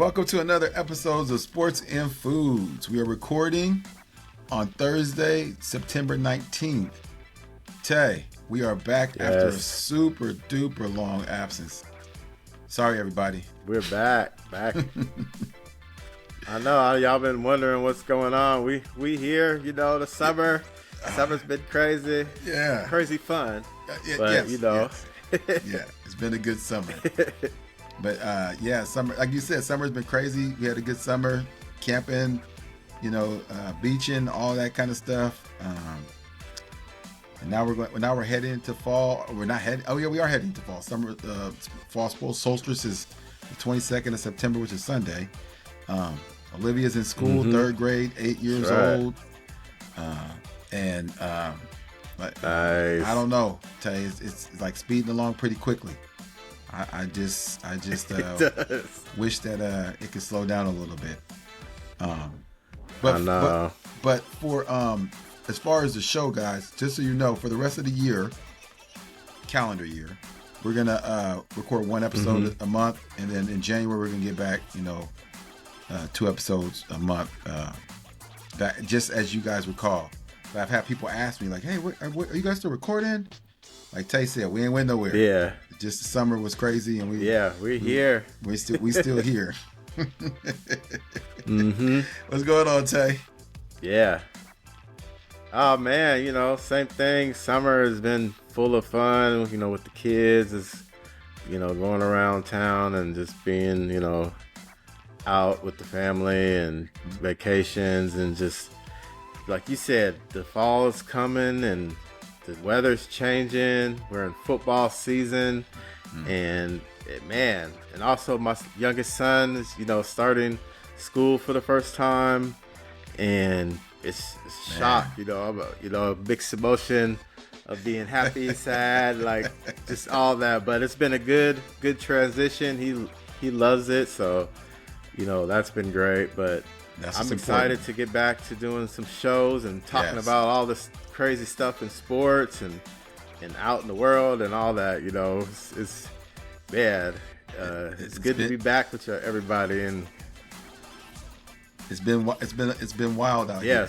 Welcome to another episode of Sports and Foods. We are recording on Thursday, September 19th. Tay, we are back after a super duper long absence. Sorry, everybody. We're back. I know y'all been wondering what's going on. We here, the summer's been crazy. Yeah. Crazy fun. But, yeah, it's been a good summer. But summer, like you said, summer's been crazy. We had a good summer, camping, beaching, all that kind of stuff. And now we're heading into fall. We're not heading. Oh yeah, we are heading into fall. Summer, fall solstice is the 22nd of September, which is Sunday. Olivia's in school, third grade, 8 years old. Nice. I don't know, Tay. It's like speeding along pretty quickly. I just wish that it could slow down a little bit. But for as far as the show, guys, just so you know, for the rest of the year, calendar year, we're gonna record one episode a month, and then in January we're gonna get back, 2 episodes a month. That just as you guys recall. But I've had people ask me like, "Hey, are you guys still recording?" Like Tay said, we ain't went nowhere. Yeah. Just the summer was crazy, and we're here. We still here. What's going on, Tay? Yeah. Oh man, same thing. Summer has been full of fun. With the kids, is going around town and just being out with the family and vacations, and just like you said, the fall is coming and the weather's changing. We're in football season, and also my youngest son is starting school for the first time, and it's shock. I'm a mixed emotion of being happy, sad, like just all that. But it's been a good transition. He loves it, so that's been great. But I'm excited to get back to doing some shows and talking about all this crazy stuff in sports and out in the world and all that. It's bad. It's good to be back with everybody, and it's been wild out here.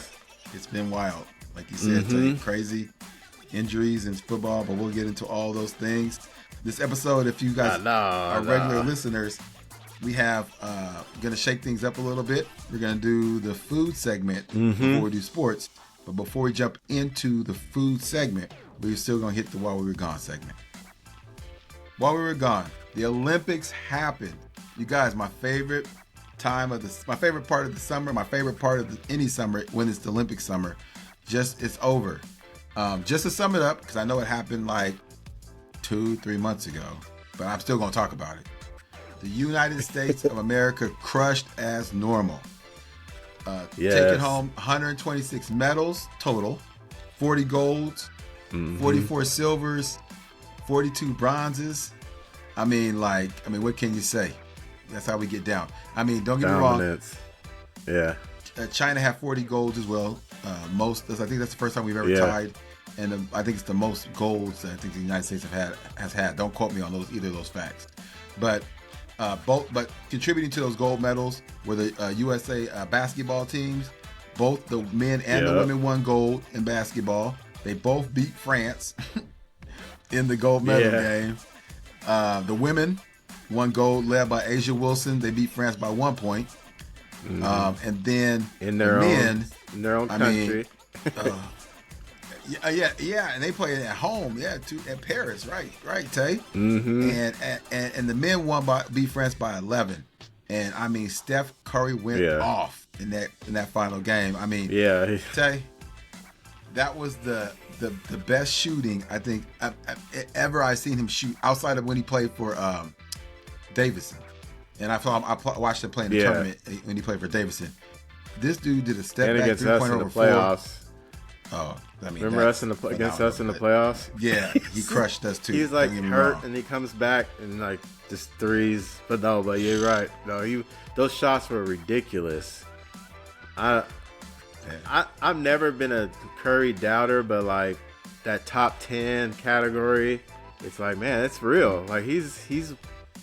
It's been wild, like you said, crazy injuries in football. But we'll get into all those things. This episode, if you guys are regular listeners, we have gonna shake things up a little bit. We're gonna do the food segment before we do sports. But before we jump into the food segment, we're still gonna hit the While We Were Gone segment. While we were gone, the Olympics happened. You guys, my favorite part of the summer, my favorite part of any summer when it's the Olympic summer, it's over. Just to sum it up, because I know it happened like 2-3 months ago, but I'm still gonna talk about it. The United States of America crushed as normal. Taking home 126 medals total, 40 golds, 44 silvers, 42 bronzes. I mean, what can you say? That's how we get down. I mean, don't get me wrong. Yeah. China had 40 golds as well. I think that's the first time we've ever tied, and I think it's the most golds that I think the United States has had. Don't quote me on either of those facts, but contributing to those gold medals were the USA basketball teams. Both the men and the women won gold in basketball. They both beat France in the gold medal game. The women won gold, led by Asia Wilson. They beat France by 1 point. And then in their own country. And they played at home, at Paris, right, Tay. And the men beat France by 11, and I mean Steph Curry went off in that final game. I mean, Tay, that was the best shooting I think ever I've seen him shoot outside of when he played for Davidson, and I watched him play in the tournament when he played for Davidson. This dude did a step back 3-pointer over playoffs. Oh, remember us against us in the playoffs? Yeah, he crushed us too. He's like hurt, and he comes back and like just threes. But you're right. No, those shots were ridiculous. I've never been a Curry doubter, but like that top 10 category, it's like, man, it's real. Like he's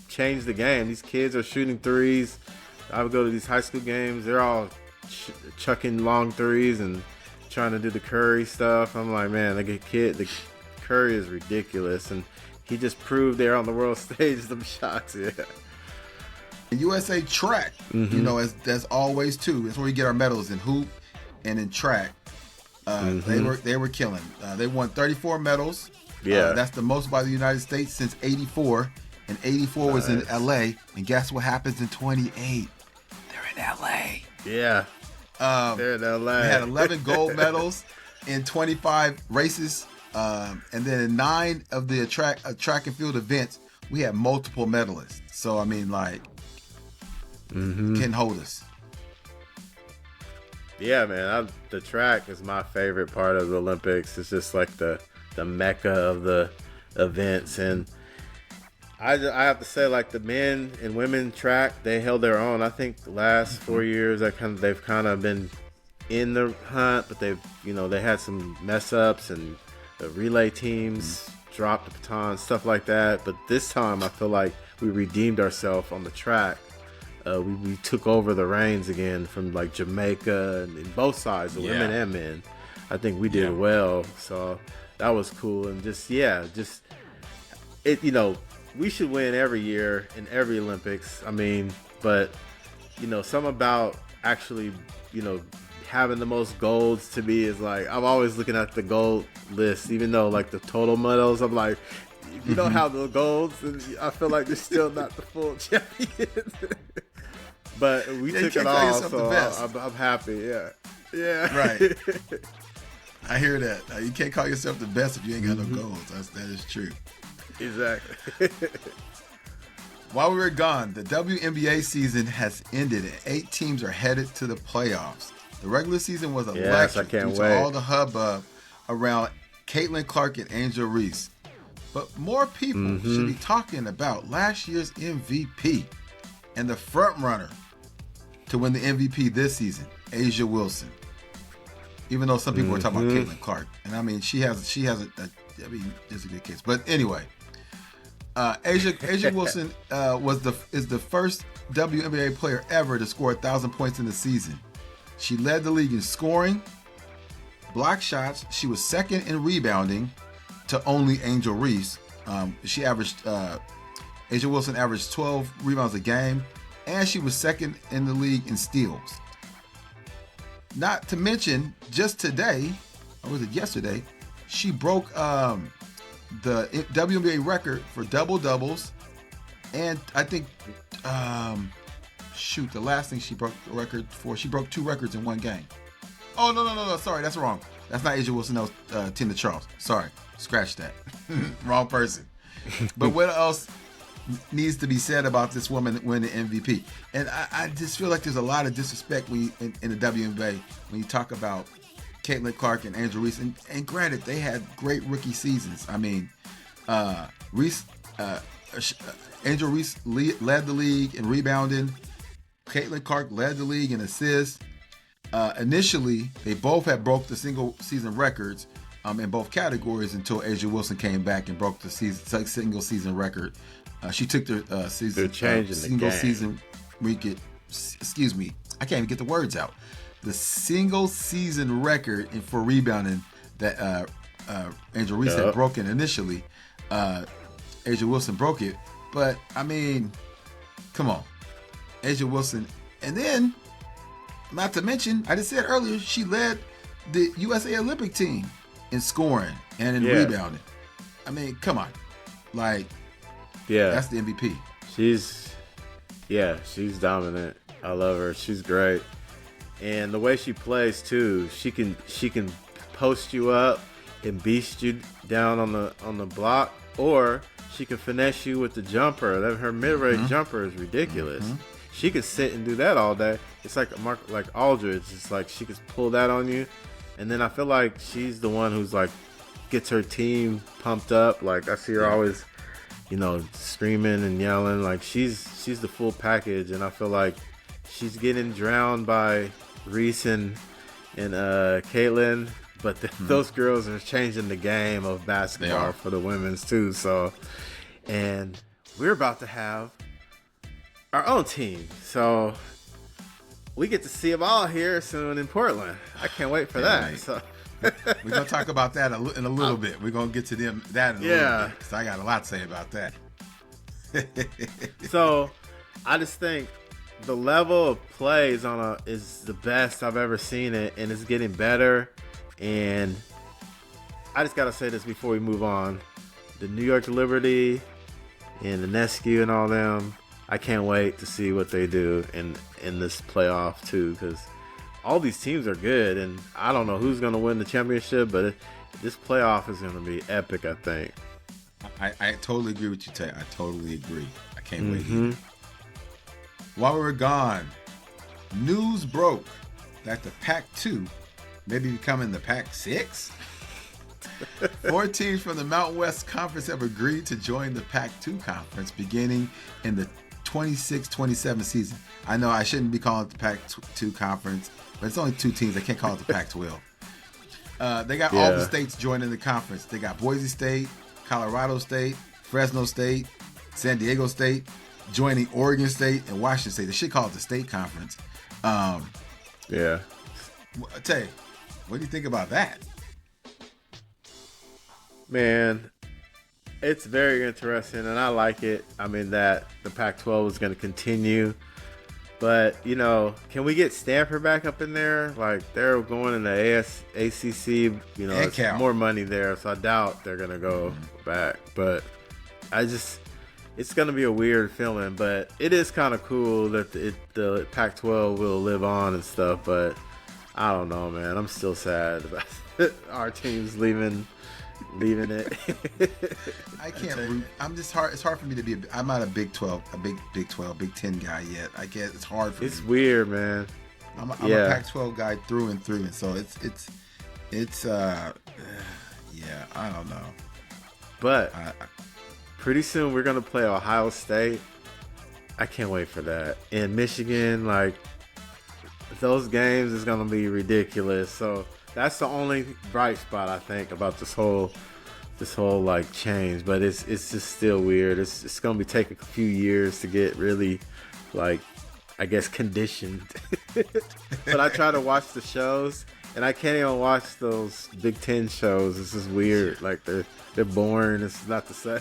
changed the game. These kids are shooting threes I would go to these high school games. They're all chucking long threes and trying to do the Curry stuff. I'm like, man, the Curry is ridiculous, and he just proved there on the world stage them shots. Yeah. USA track, you know, as always too. That's where we get our medals in hoop and in track. They were killing. They won 34 medals. Yeah, that's the most by the United States since '84, and '84 was in LA. And guess what happens in '28? They're in LA. Yeah, they're in LA. We had 11 gold medals in 25 races, and then in 9 of the track and field events, we had multiple medalists. So I mean, like, can hold us. Yeah, man. The track is my favorite part of the Olympics. It's just like the mecca of the events, and I have to say, like, the men and women track, they held their own. I think the last 4 years, they've kind of been in the hunt, but they had some mess ups, and the relay teams dropped the baton, stuff like that. But this time, I feel like we redeemed ourselves on the track. We took over the reins again from like Jamaica and both sides, the women and men. I think we did well, so that was cool. And we should win every year in every Olympics. I mean, but something about actually, having the most golds to me is like, I'm always looking at the gold list, even though like the total medals, I'm like, if you don't have the golds, and I feel like you're still not the full champion. But we took it all, so I'm happy. Yeah. Right. I hear that. You can't call yourself the best if you ain't got no golds. That is true. Exactly. While we were gone, the WNBA season has ended, and 8 teams are headed to the playoffs. The regular season was electric due to all the hubbub around Caitlin Clark and Angel Reese. But more people should be talking about last year's MVP and the front runner to win the MVP this season, A'ja Wilson. Even though some people are talking about Caitlin Clark, and I mean she has it's a good case. But anyway, A'ja Wilson is the first WNBA player ever to score 1,000 points in the season. She led the league in scoring, block shots. She was second in rebounding to only Angel Reese. A'ja Wilson averaged 12 rebounds a game, and she was second in the league in steals. Not to mention, just today, or was it yesterday, she broke the WNBA record for double-doubles, and I think, the last thing she broke the record for, she broke 2 records in one game. Oh, no, sorry, that's wrong. That's not A'ja Wilson, that was Tina Charles. Sorry, scratch that. Wrong person. But what else needs to be said about this woman winning MVP? And I just feel like there's a lot of disrespect when in the WNBA when you talk about Caitlin Clark and Angel Reese. And granted, they had great rookie seasons. I mean, Angel Reese led the league in rebounding. Caitlin Clark led the league in assists. Initially, they both had broke the single season records in both categories until A'ja Wilson came back and broke the single season record. She took the single season record. Excuse me, I can't even get the words out. The single season record for rebounding that Angel Reese had broken initially. A'ja Wilson broke it, but I mean, come on, A'ja Wilson, and then. Not to mention, I just said earlier, she led the USA Olympic team in scoring and in rebounding. I mean, come on. Like, that's the MVP. She's dominant. I love her. She's great. And the way she plays too, she can post you up and beast you down on the block, or she can finesse you with the jumper. Her mid-range jumper is ridiculous. She could sit and do that all day. It's like Aldridge. It's like she could pull that on you. And then I feel like she's the one who's like gets her team pumped up. Like I see her always, screaming and yelling. Like she's the full package. And I feel like she's getting drowned by Reese and Caitlin. But those girls are changing the game of basketball for the women's too. So, and we're about to have our own team. So we get to see them all here soon in Portland. I can't wait for that. Right. So we're gonna talk about that in a little bit. We're gonna get to that in a little bit because I got a lot to say about that. So I just think the level of play is the best I've ever seen it, and it's getting better. And I just gotta say this before we move on: the New York Liberty and the Nescu and all them. I can't wait to see what they do in this playoff too, because all these teams are good, and I don't know who's gonna win the championship, but this playoff is gonna be epic. I think. I totally agree with you, Tay. I totally agree. I can't wait either. While we were gone, news broke that the Pac-2 may be becoming the Pac-6. 4 teams from the Mountain West Conference have agreed to join the Pac-2 conference beginning in the 26-27 season. I know I shouldn't be calling it the Pac-2 conference, but it's only 2 teams. I can't call it the Pac-12. They got all the states joining the conference. They got Boise State, Colorado State, Fresno State, San Diego State, joining Oregon State and Washington State. They should call it the state conference. Tay, what do you think about that? Man, it's very interesting, and I like it. I mean, that the Pac-12 is going to continue. But, can we get Stanford back up in there? Like, they're going in the ACC. It's more money there, so I doubt they're going to go back. But it's going to be a weird feeling. But it is kind of cool that the Pac-12 will live on and stuff. But I don't know, man. I'm still sad about our teams leaving it. I can't root. It's hard for me to be. I'm not a Big 12, Big 12, Big 10 guy yet. I guess it's hard for me. It's weird, man. I'm a Pac-12 guy through and through, and so it's I don't know. But pretty soon we're gonna play Ohio State. I can't wait for that. And Michigan, like, those games is gonna be ridiculous. So that's the only bright spot I think about this whole like change. But it's just still weird. It's gonna be taking a few years to get really, like, I guess, conditioned. But I try to watch the shows, and I can't even watch those Big Ten shows. It's just weird. Like, they're boring. It's not the same.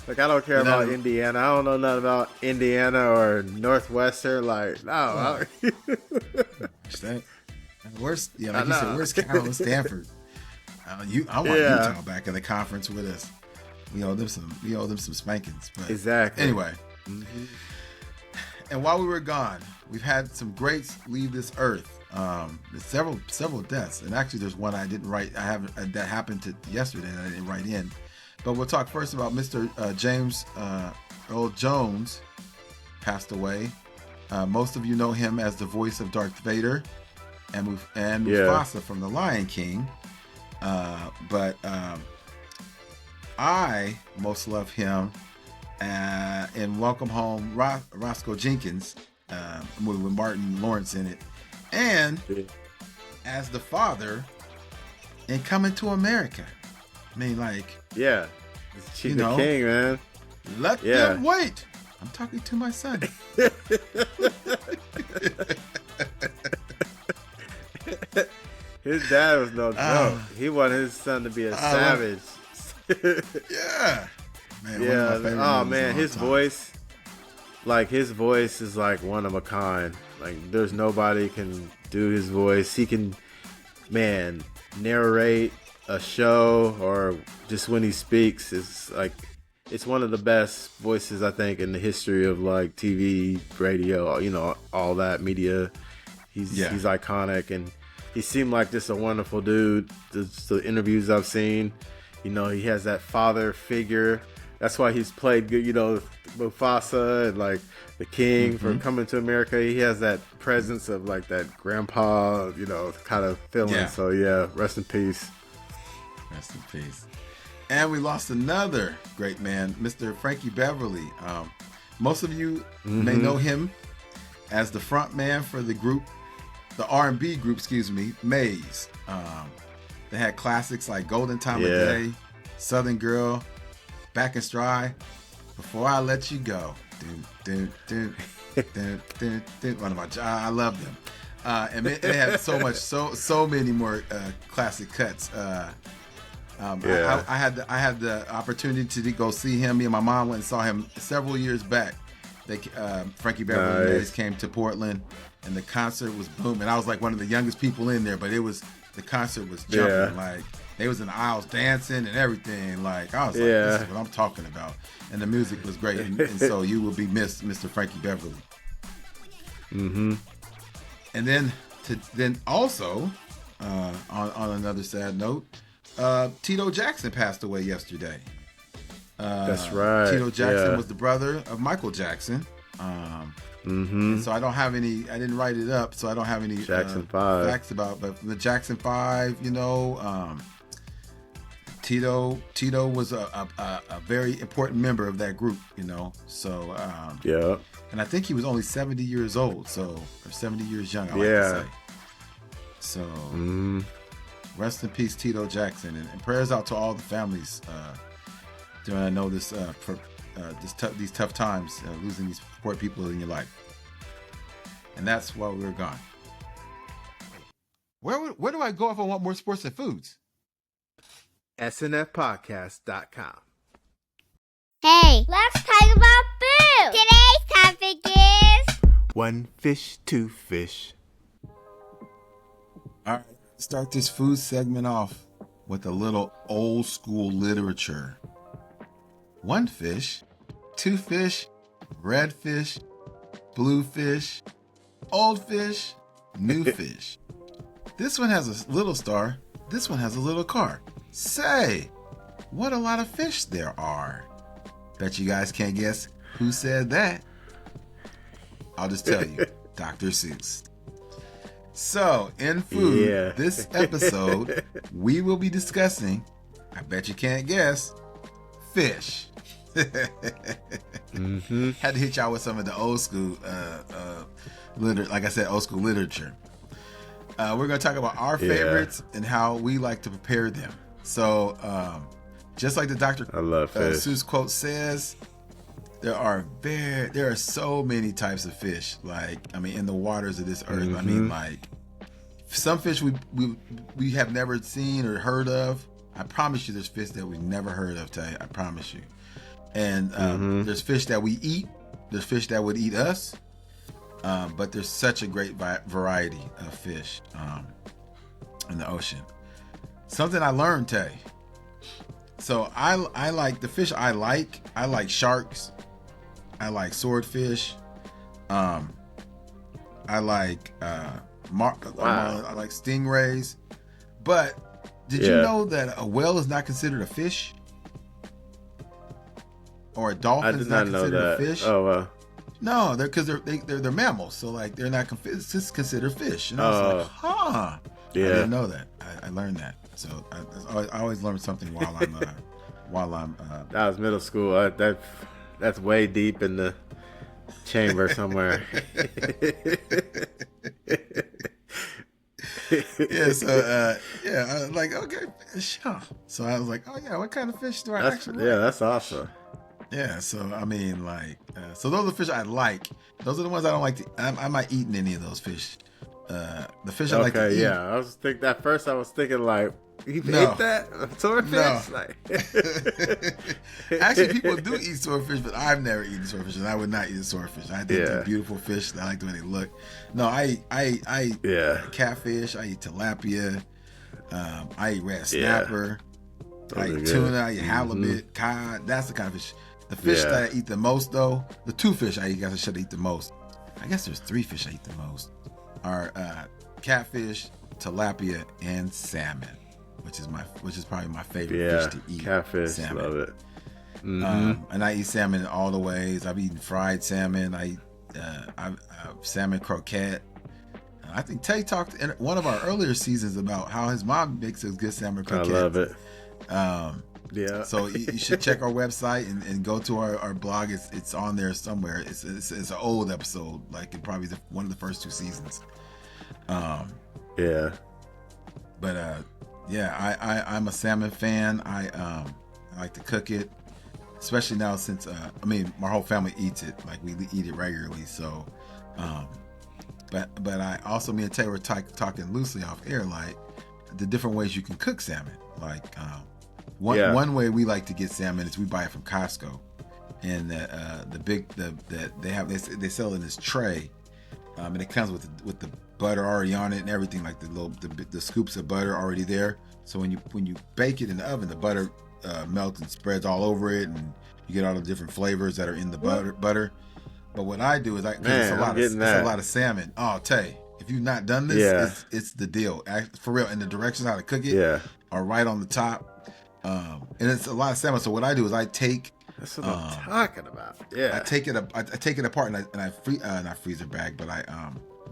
Like, I don't care about Indiana. I don't know nothing about Indiana or Northwestern. Like, no. Where's Cal, Stanford? I want Utah back in the conference with us. We owe them some spankings. But exactly. Anyway, and while we were gone, we've had some greats leave this earth. There's several deaths, and actually, there's one I didn't write. That happened yesterday that I didn't write in. But we'll talk first about Mr. James Earl Jones, passed away. Most of you know him as the voice of Darth Vader and Mufasa from The Lion King. But I most love him in Welcome Home, Roscoe Jenkins, a movie with Martin Lawrence in it, and as the father in Coming to America. I mean, like, Chief the King, man. Let them wait. I'm talking to my son. His dad was no joke. He wanted his son to be a savage. Man, his voice is like one of a kind. Like, there's nobody can do his voice. He can, narrate a show, or just when he speaks, it's one of the best voices, I think, in the history of, like, TV, radio, all that media. He's iconic, and he seemed like just a wonderful dude. The interviews I've seen, he has that father figure. That's why he's played good, Mufasa and, like, the King from Coming to America. He has that presence of, like, that grandpa, kind of feeling. Yeah. So, rest in peace. Rest in peace. And we lost another great man, Mr. Frankie Beverly. Most of you may know him as the front man for the R&B group, Maze. They had classics like Golden Time of Day, Southern Girl, Back in Stride, Before I Let You Go. One of my, I love them. And they have so many more classic cuts. I had the opportunity to go see him. Me and my mom went and saw him several years back. Frankie Beverly and Maze came to Portland, and the concert was booming. I was like one of the youngest people in there, but the concert was jumping. Like they was in the aisles dancing and everything. Like I was like, this is what I'm talking about. And the music was great. And so you will be missed, Mr. Frankie Beverly. Mm-hmm. And then also on another sad note, Tito Jackson passed away yesterday. That's right. Tito Jackson was the brother of Michael Jackson. And so I didn't write it up, so I don't have any Jackson 5 facts about, but the Jackson 5, Tito was a very important member of that group, so and I think he was only 70 years old, or 70 years young, I like to say. So rest in peace, Tito Jackson, and prayers out to all the families during these tough times, losing these important people in your life. And that's why we're gone. Where do I go if I want more sports and foods? snfpodcast.com. Hey, let's talk about food. Today's topic is 1 fish, 2 fish. All right, start this food segment off with a little old school literature. 1 fish, 2 fish, red fish, blue fish, old fish, new fish. This one has a little star. This one has a little car. Say, what a lot of fish there are. Bet you guys can't guess who said that. I'll just tell you, Dr. Seuss. So, in food, this episode, we will be discussing, I bet you can't guess, fish. Had to hit y'all with some of the old school, like I said, old school literature. We're going to talk about our favorites and how we like to prepare them. So, just like the Dr. Seuss quote says, there are so many types of fish. In the waters of this earth. Some fish we have never seen or heard of. I promise you, there's fish that we've never heard of, Tay. I promise you. And there's fish that we eat. There's fish that would eat us. But there's such a great variety of fish in the ocean. Something I learned, Tay. So I like the fish I like sharks. I like swordfish. I like I like stingrays. But did you know that a whale is not considered a fish? Or a dolphin is not considered a fish? Oh, no, they're mammals, so they're not just considered fish. And I was I didn't know that. I learned that. So I always learn something while I'm. That was middle school. That's way deep in the chamber somewhere. I was like, okay, fish. Huh. So I was like, oh yeah, what kind of fish do I actually like? Yeah, that's awesome. Yeah, so so those are the fish I like. Those are the ones I don't like to. I'm not eating any of those fish. The fish I like to eat. I was thinking like, you ate that swordfish? No. Actually, people do eat swordfish, but I've never eaten swordfish, and I would not eat a swordfish. I think they're beautiful fish. I like the way they look. No, I eat catfish. I eat tilapia. I eat red snapper. I eat tuna. I eat halibut, cod. That's the kind of fish. The fish that I eat the most, though, the 2 fish I should eat the most. I guess there's 3 fish I eat the most. Are catfish, tilapia, and salmon, which is probably my favorite fish to eat. Catfish, salmon. Love it. And I eat salmon in all the ways. I've eaten fried salmon. I eat salmon croquette. I think Tay talked in one of our earlier seasons about how his mom makes a good salmon croquette. I love it. So you should check our website and go to our blog. It's on there somewhere. It's an old episode, it probably one of the first 2 seasons. I'm a salmon fan. I like to cook it. especially now since my whole family eats it. Like we eat it regularly. So, but I also, me and Tae were talking loosely off air, like the different ways you can cook salmon. Like one way we like to get salmon is we buy it from Costco, and they sell it in this tray, and it comes with the butter already on it and everything, like the scoops of butter already there. So when you bake it in the oven, the butter melts and spreads all over it, and you get all the different flavors that are in the butter. But what I do is it's a lot of salmon. Oh, Tay, if you've not done this, it's the deal. For real, and the directions how to cook it are right on the top. And it's a lot of salmon. So what I do is I take. That's what I'm talking about. Yeah, I take it apart and I not freezer bag, but I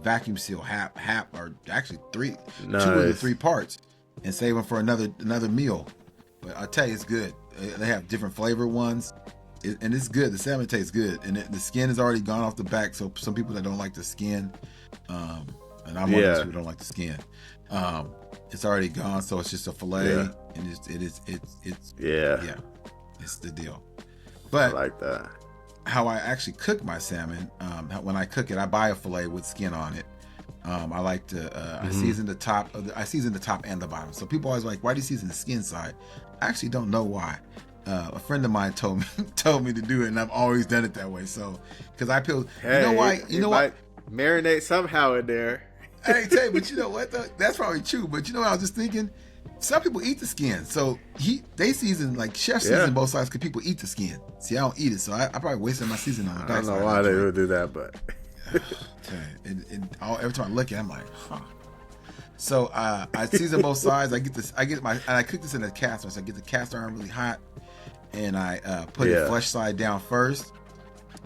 vacuum seal half or actually two of the 3 parts, and save them for another meal. But I tell you, it's good. They have different flavor ones, and it's good. The salmon tastes good, and the skin is already gone off the back. So some people that don't like the skin, and I'm one of those people who don't like the skin. It's already gone, so it's just a fillet, and it's the deal. But I like that. How I actually cook my salmon, when I cook it, I buy a fillet with skin on it. I like to I season the top and the bottom. So people always like, why do you season the skin side? I actually don't know why. A friend of mine told me to do it, and I've always done it that way. So because I feel, you know what, marinate somehow in there. Hey, Tay, but you know what though? That's probably true. But you know what I was just thinking? Some people eat the skin, so they season, like chef season both sides because people eat the skin. See, I don't eat it, so I probably wasted my seasoning on the back side. I don't know why they would do that, but every time I look at it, I'm like, huh. So I season both sides. I cook this in a cast iron. So I get the cast iron really hot, and I put it flesh side down first.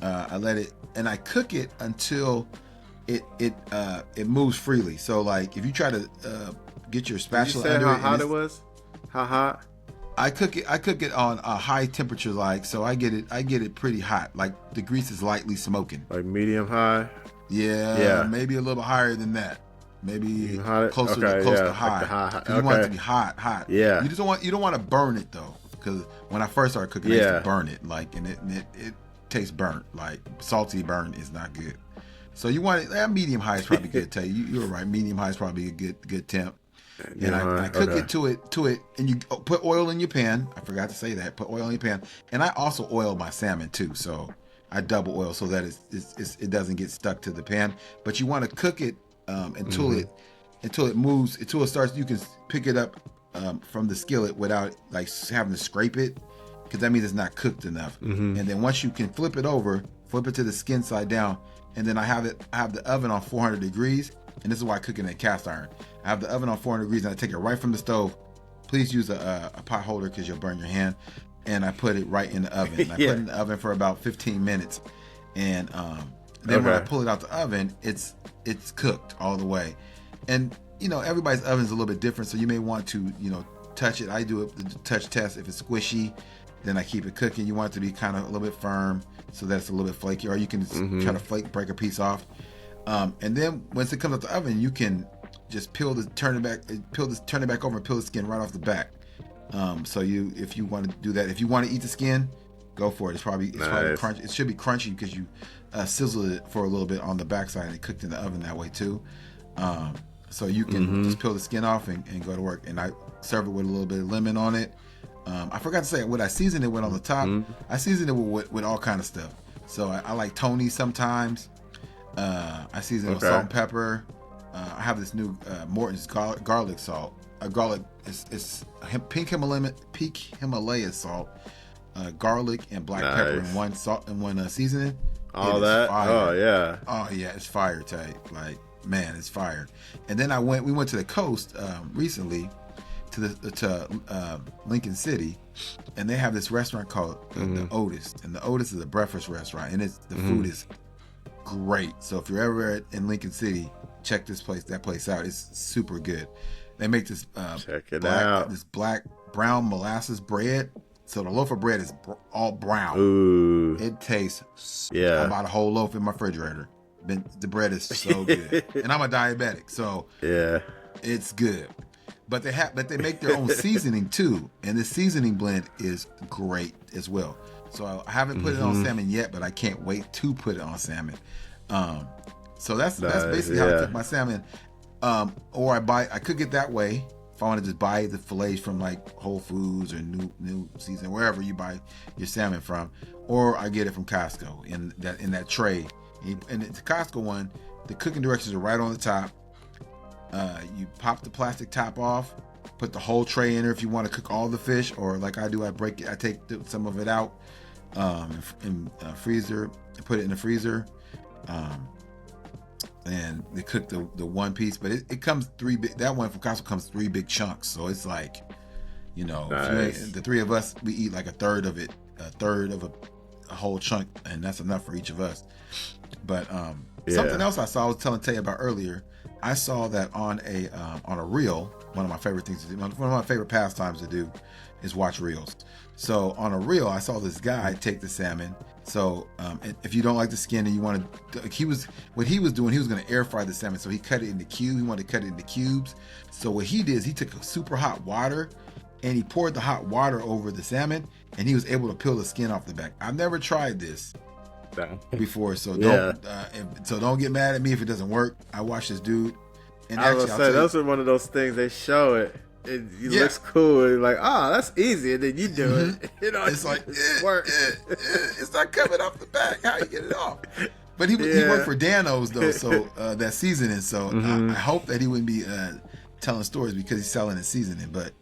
I let it, and I cook it until it moves freely. So like if you try to get your spatula under how hot it was? How hot? I cook it on a high temperature, like, so I get it pretty hot. Like the grease is lightly smoking. Like medium high? Yeah. Maybe a little bit higher than that. Maybe close to high. Like high. You want it to be hot. Yeah. You don't want to burn it though, because when I first started cooking, I used to burn it, like, and it tastes burnt. Like salty burn is not good. So you want it medium high is probably good. Tell you were right. Medium high is probably a good temp. And I cook it to it, and you put oil in your pan. I forgot to say that. Put oil in your pan, and I also oil my salmon too. So I double oil so that it doesn't get stuck to the pan. But you want to cook it until it moves, until it starts. You can pick it up from the skillet without like having to scrape it, because that means it's not cooked enough. And then once you can flip it to the skin side down, and then I have the oven on 400 degrees. And this is why I cook it in a cast iron. I have the oven on 400 degrees, and I take it right from the stove. Please use a pot holder because you'll burn your hand. And I put it right in the oven. And I put it in the oven for about 15 minutes. And then when I pull it out the oven, it's cooked all the way. And everybody's oven is a little bit different, so you may want to touch it. I do the touch test. If it's squishy, then I keep it cooking. You want it to be kind of a little bit firm, so that it's a little bit flaky, or you can try to break a piece off. And then once it comes out the oven, you can just turn it back over and peel the skin right off the back. So if you want to do that, if you want to eat the skin, go for it. It's probably crunchy. It should be crunchy because you sizzled it for a little bit on the backside and it cooked in the oven that way too. So you can just peel the skin off and go to work. And I serve it with a little bit of lemon on it. I forgot to say what I seasoned it with on the top. I seasoned it with all kind of stuff. So I like Tony sometimes. I season it with salt and pepper. I have this new Morton's garlic salt. Garlic is pink Himalaya salt, garlic and black pepper in one salt and one seasoning. All that? Fire. Oh yeah, it's fire, Tay. Like, man, it's fire. And then we went to the coast recently to Lincoln City, and they have this restaurant called the Otis, and the Otis is a breakfast restaurant, and the food is great. So if you're ever in Lincoln City, check that place out. It's super good. They make this this black brown molasses bread. So the loaf of bread is all brown. Ooh. It tastes I bought a whole loaf in my refrigerator. The bread is so good. And I'm a diabetic, so it's good. But they make their own seasoning too, and the seasoning blend is great as well. So I haven't put it on salmon yet, but I can't wait to put it on salmon. So that's basically how I cook my salmon. Or I cook it that way. If I want to just buy the fillets from like Whole Foods or New Season, wherever you buy your salmon from, or I get it from Costco in that tray. And the Costco one, the cooking directions are right on the top. You pop the plastic top off, put the whole tray in there if you want to cook all the fish, or like I do, I break it, I take some of it out in freezer, put it in the freezer, and they cook the one piece. But it comes that one from Costco comes 3 big chunks, so it's like, nice. The 3 of us, we eat like a third of a whole chunk, and that's enough for each of us. But something else I saw, I was telling Tae about earlier. I saw that on a reel. One of my favorite things to do, one of my favorite pastimes to do, is watch reels. So on a reel, I saw this guy take the salmon. So if you don't like the skin and you want to, what he was doing, he was going to air fry the salmon. So he cut it into cubes. He wanted to cut it into cubes. So what he did is he took a super hot water and he poured the hot water over the salmon, and he was able to peel the skin off the back. I've never tried this before, so don't get mad at me if it doesn't work. I watched this dude, and I was say those are one of those things they show it. It looks cool. You're like, that's easy, and then you do it. It's like it's not coming off the back. How you get it off? But he worked for Dano's though, so that seasoning. So I hope that he wouldn't be telling stories because he's selling his seasoning, but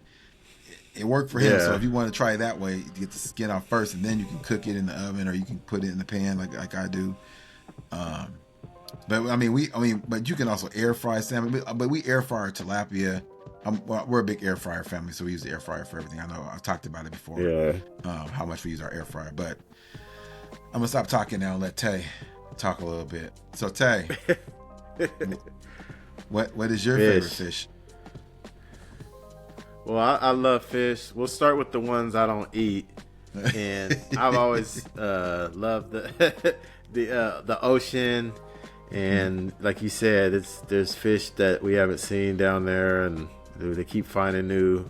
it worked for him. So if you want to try it that way, you get the skin off first, and then you can cook it in the oven, or you can put it in the pan like I do. But you can also air fry salmon. But we air fry tilapia. We're a big air fryer family, so we use the air fryer for everything. I know I've talked about it before. How much we use our air fryer. But I'm gonna stop talking now and let Tae talk a little bit. So Tae, what is your favorite fish? Well, I love fish. We'll start with the ones I don't eat, and I've always loved the ocean, and like you said, there's fish that we haven't seen down there, and they keep finding new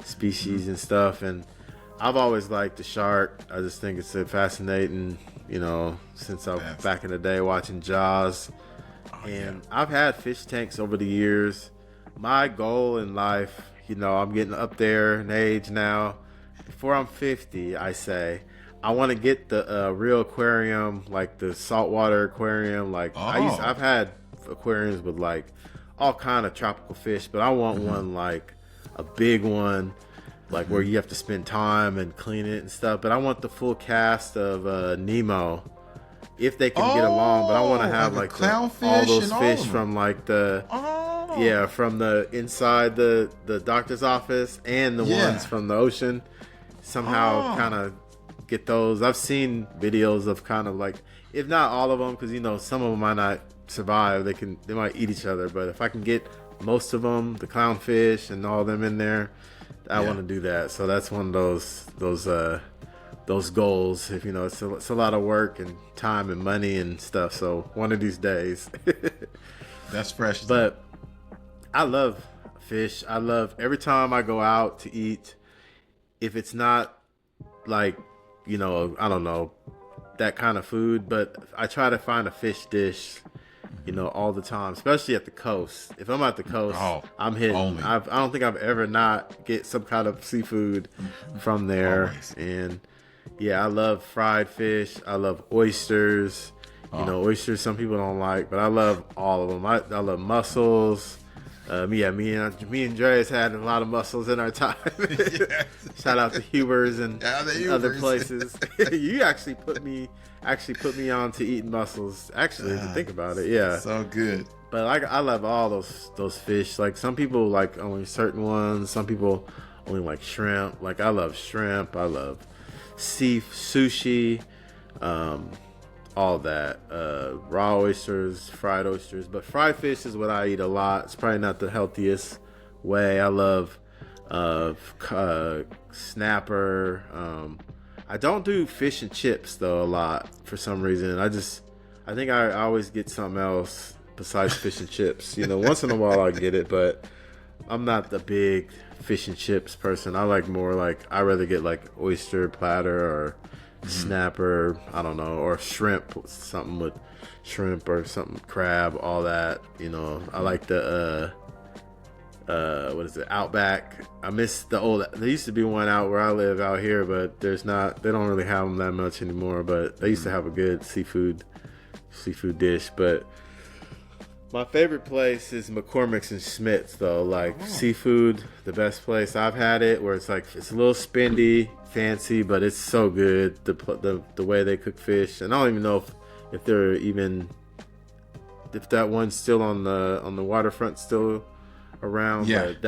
species and stuff. And I've always liked the shark. I just think it's fascinating, since I was back in the day watching Jaws, I've had fish tanks over the years. My goal in life, I'm getting up there in age now. Before I'm 50, I say, I want to get the real aquarium, like the saltwater aquarium. Like I've had aquariums with like all kind of tropical fish, but I want one like a big one, like where you have to spend time and clean it and stuff. But I want the full cast of Nemo, if they can get along. But I want to have like all those fish from like the from the inside the doctor's office and the ones from the ocean. Somehow kind of get those. I've seen videos of kind of like, if not all of them, because some of them might not survive. They might eat each other. But if I can get most of them, the clownfish and all of them in there, I want to do that. So that's one of those goals. If it's a lot of work and time and money and stuff. So one of these days. That's fresh. But I love fish. I love every time I go out to eat. If it's not like, I don't know, that kind of food, but I try to find a fish dish, all the time, especially at the coast. If I'm at the coast, I'm hitting. I don't think I've ever not get some kind of seafood from there. Always. And I love fried fish. I love oysters. Oysters some people don't like, but I love all of them. I love mussels. Me and Drey has had a lot of mussels in our time. Shout out to Huber's and other places. You actually put me on to eating mussels. Actually, if you think about it, so good. But I love all those fish. Like some people like only certain ones. Some people only like shrimp. Like I love shrimp. I love sushi. All that, raw oysters, fried oysters, but fried fish is what I eat a lot. It's probably not the healthiest way. I love snapper. I don't do fish and chips though a lot for some reason. I think I always get something else besides fish and chips. Once in a while I get it, but I'm not the big fish and chips person. I like more like I rather get like oyster platter or snapper. I don't know, or shrimp, something with shrimp or something, crab, all that. You know, I like the what is it, Outback. I miss the old. There used to be one out where I live out here, but there's not. They don't really have them that much anymore. But they used to have a good seafood dish. But my favorite place is McCormick's and Schmidt's, though. Like seafood, the best place I've had it. Where it's like it's a little spendy, fancy, but it's so good. The way they cook fish, and I don't even know if they're even if that one's still on the waterfront still around. Yeah. But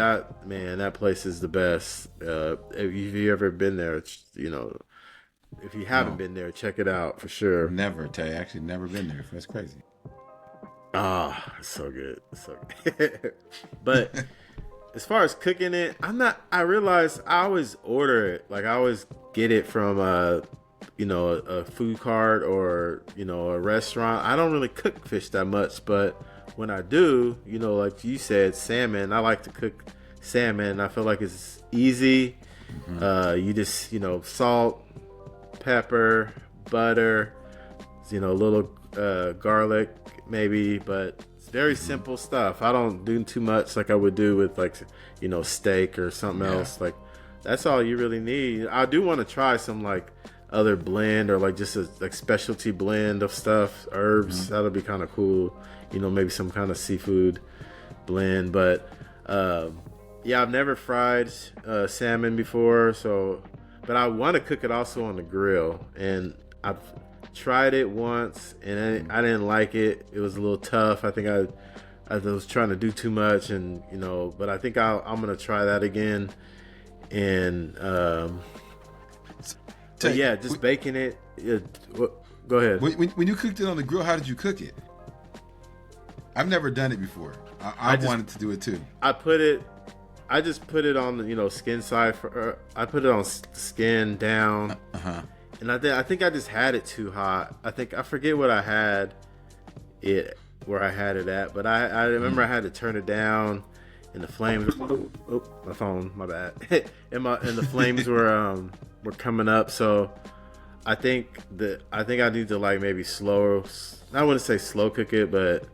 that place is the best. If you ever been there, if you haven't been there, check it out for sure. Never, Tay. Actually, never been there. That's crazy. It's so good. It's so good. But as far as cooking it, I realize I always order it. Like I always get it from a food cart or, a restaurant. I don't really cook fish that much, but when I do, like you said, salmon, I like to cook salmon. I feel like it's easy. You just, salt, pepper, butter, a little garlic maybe, but it's very simple stuff. I don't do too much like I would do with like, steak or something else. Like that's all you really need. I do want to try some like other blend or like just a like specialty blend of stuff, herbs. That'll be kind of cool. Maybe some kind of seafood blend. But I've never fried salmon before, but I want to cook it also on the grill. And I've tried it once and I didn't like it. It was a little tough. I think I was trying to do too much, and but I think I'm gonna try that again. And just baking it. Go ahead. When you cooked it on the grill, how did you cook it? I've never done it before. I wanted to do it too. I just put it on the skin side. I put it on skin down. And I think I just had it too hot. I forget what I had where I had it at, but I remember I had to turn it down, and the flames. My phone, my bad. and the flames were coming up. So I think I need to like maybe slower. I wouldn't say slow cook it, but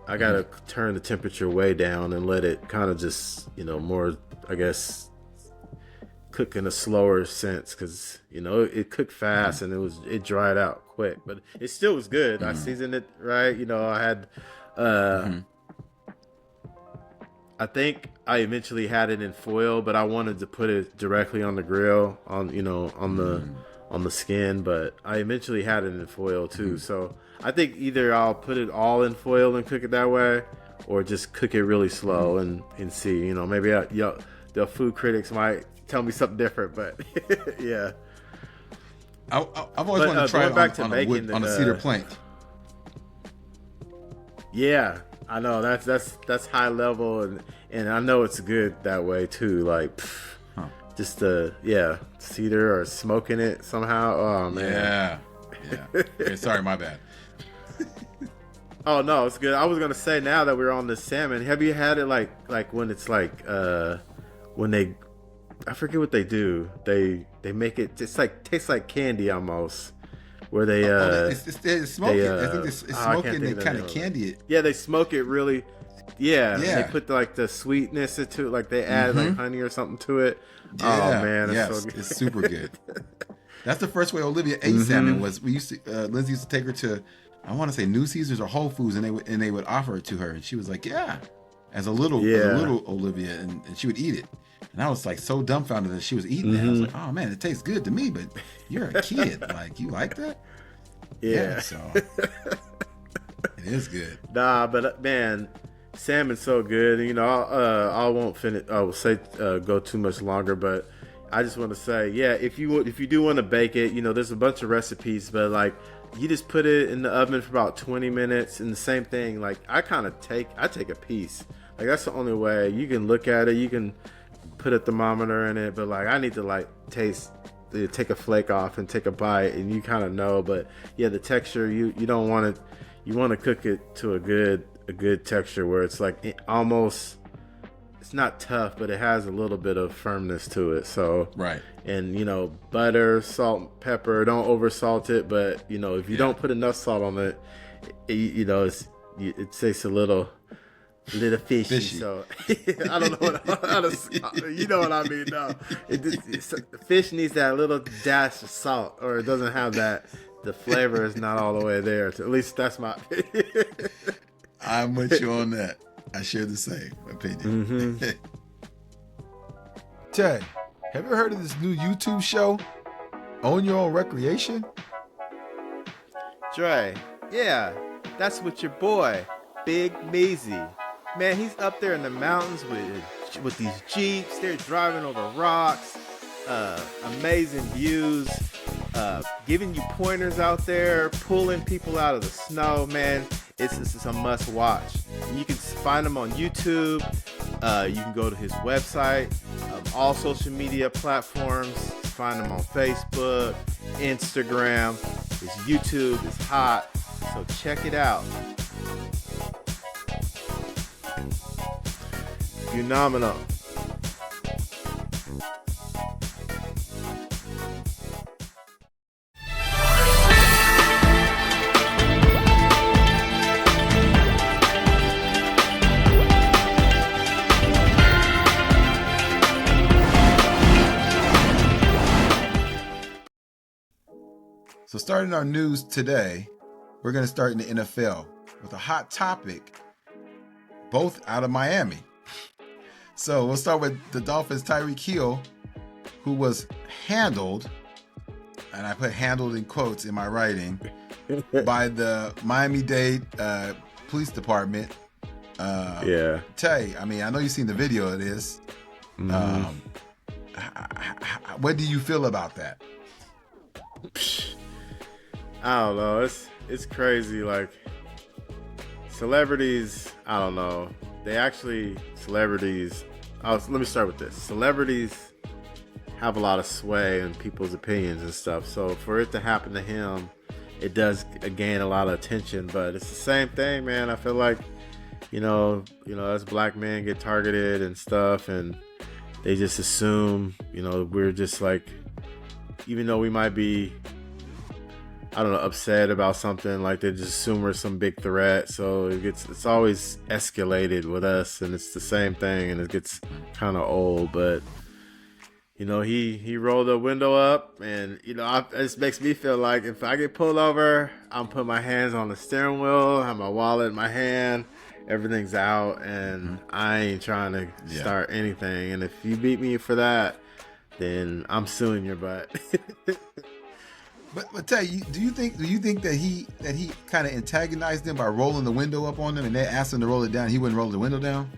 I gotta turn the temperature way down and let it kind of just more, I guess, cook in a slower sense, because it cooked fast and it dried out quick, but it still was good. I seasoned it right. I had I think I eventually had it in foil, but I wanted to put it directly on the grill on the skin, but I eventually had it in foil too. So I think either I'll put it all in foil and cook it that way, or just cook it really slow and see. Maybe the food critics might tell me something different, but yeah. I've always wanted to try it on a cedar plank. Yeah, I know that's high level, and I know it's good that way too. Like just cedar or smoking it somehow. Oh man. Yeah. Okay, sorry, my bad. Oh no, it's good. I was gonna say, now that we're on the salmon, have you had it like when it's like when they, I forget what they do. They make it just like tastes like candy almost. Where they they smoke it. I think it's smoke it and they kind of candy it. Yeah, they smoke it really. Yeah. They put like the sweetness into it, like they add like honey or something to it. Yeah. Oh man, it's so good. It's super good. That's the first way Olivia ate salmon. Was we used to Lindsay used to take her to, I want to say New Caesars or Whole Foods, and they would offer it to her, and she was like, yeah, as a little Olivia, and she would eat it. And I was like so dumbfounded that she was eating that. I was like, oh man, it tastes good to me, but you're a kid. Like, you like that? Yeah. So it is good. Nah, but man, salmon's so good. I won't finish. I will say go too much longer, but I just want to say, yeah, if you do want to bake it, there's a bunch of recipes, but like you just put it in the oven for about 20 minutes, and the same thing. Like I take a piece. Like that's the only way. You can look at it. You can put a thermometer in it, but like I need to like take a flake off and take a bite, and you kind of know. But yeah, the texture, you don't want it. You want to cook it to a good texture where it's like almost it's not tough, but it has a little bit of firmness to it. So right. And butter, salt, pepper. Don't over salt it, but if you don't put enough salt on it, it tastes a little fishy. So I don't know how to. You know what I mean? No, fish needs that little dash of salt, or it doesn't have that. The flavor is not all the way there. At least that's my opinion. I'm with you on that. I share the same opinion. Mm-hmm. Tay, have you heard of this new YouTube show, Own Your Own Recreation? Drey, yeah, that's with your boy, Big Measy. Man, he's up there in the mountains with these Jeeps. They're driving over rocks. Amazing views. Giving you pointers out there, pulling people out of the snow. Man, it's a must watch. And you can find him on YouTube. You can go to his website, all social media platforms. Find him on Facebook, Instagram. His YouTube is hot, so check it out. Phenomenal. So starting our news today, we're going to start in the NFL with a hot topic, both out of Miami. So we'll start with the Dolphins' Tyreek Hill, who was handled, and I put handled in quotes in my writing, by the Miami-Dade Police Department. Yeah. Tay, I mean, I know you've seen the video of this. Mm-hmm. What do you feel about that? I don't know. It's crazy. Like, celebrities, I don't know. Celebrities. Let me start with this. Celebrities have a lot of sway in people's opinions and stuff. So for it to happen to him, it does gain a lot of attention. But it's the same thing, man. I feel like, us black men get targeted and stuff, and they just assume, we're just like, even though we might be, I don't know, upset about something, like they just assume we're some big threat. So it's always escalated with us, and it's the same thing, and it gets kind of old. But he rolled the window up, and it just makes me feel like if I get pulled over, I'm putting my hands on the steering wheel, have my wallet in my hand, everything's out, and I ain't trying to start anything. And if you beat me for that, then I'm suing your butt. But tell you, do you think that he kind of antagonized them by rolling the window up on them, and they asked him to roll it down? He wouldn't roll the window down.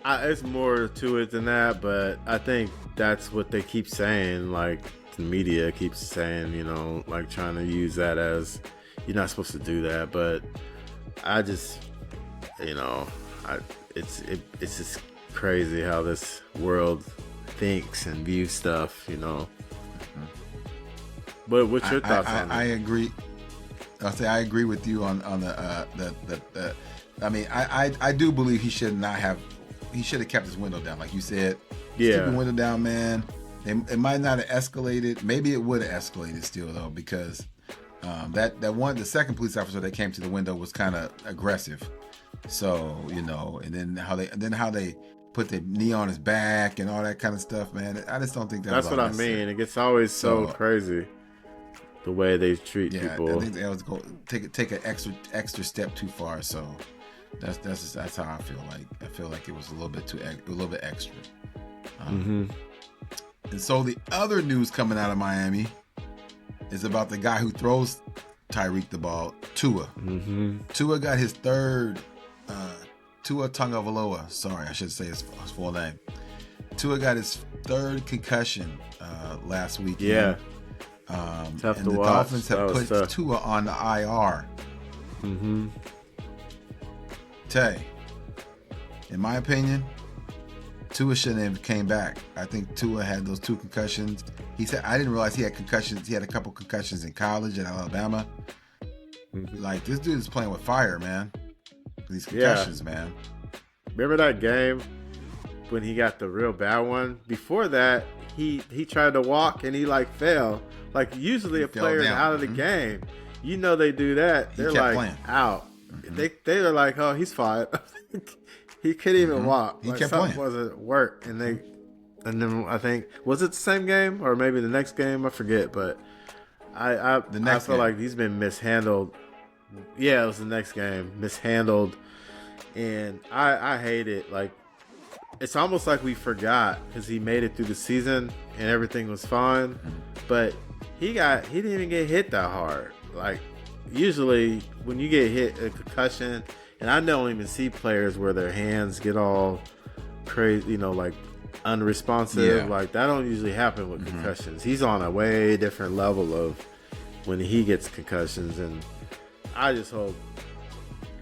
It's more to it than that, but I think that's what they keep saying. Like the media keeps saying, like trying to use that as you're not supposed to do that. But I just, it's just crazy how this world thinks and views stuff. But what's your thoughts on it? I agree. I'll say I agree with you on the. I mean, I do believe he should have kept his window down, like you said. Yeah. Keep the window down, man. It might not have escalated. Maybe it would have escalated still though, because the second police officer that came to the window was kind of aggressive. So and then how they put the knee on his back and all that kind of stuff, man. I just don't think that's what I mean. It gets always so crazy. The way they treat people. I think they was go take an extra step too far. So that's how I feel like. I feel like it was a little bit extra. And so the other news coming out of Miami is about the guy who throws Tyreek the ball, Tua. Tua got his third. Tua Tagovailoa. Sorry, I should say his full name. Tua got his third concussion last week. Yeah. Tough and to the watch. Dolphins have put Tua on the IR. Tay, in my opinion, Tua shouldn't have came back. I think Tua had those 2 concussions. He said, I didn't realize he had concussions. He had a couple concussions in college at Alabama. Like, this dude is playing with fire, man. These concussions, man. Remember that game when he got the real bad one. Before that, he tried to walk and he like fell. Like usually a player is out of the game. You know they do that. They're like playing. Out. They are like, oh, he's fine. He couldn't even walk. He like, kept something playing. wasn't work, and then I think, was it the same game or maybe the next game? I forget, but I feel like he's been mishandled. Yeah, it was the next game, mishandled, and I hate it. Like, it's almost like we forgot because he made it through the season and everything was fine, but he didn't even get hit that hard. Like, usually when you get hit a concussion, and I don't even see players where their hands get all crazy, like unresponsive. Yeah. Like, that don't usually happen with concussions. He's on a way different level of when he gets concussions, and I just hope